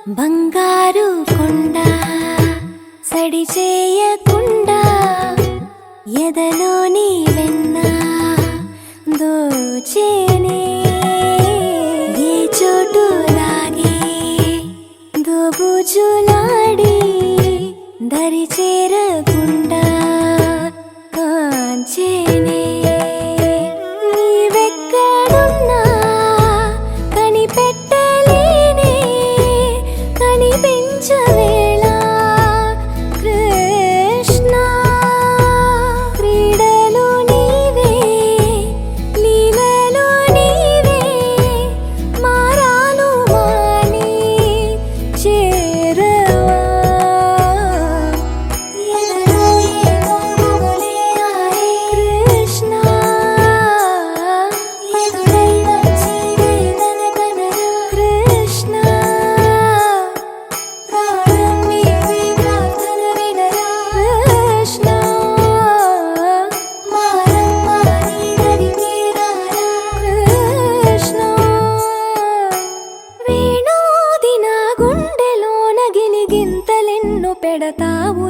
బంగారు కొండ సడి చేయకుండా ఎదలోని వెన్న దోచేనే ఏ చోటు లాగే దోబుజులాడి దరి చేరకుండా కాంచేనే నీవెక్కడున్నా కనిపెట్టలేనే కనిపించవేళ కృష్ణ క్రీడలు నీవే లీలలు నీవే మారాను మాని చేరవా కృష్ణ కృష్ణ కృష్ణ కృష్ణ వేణోది నా గుండెలోన గిలిగింతలెన్ను పెడతావు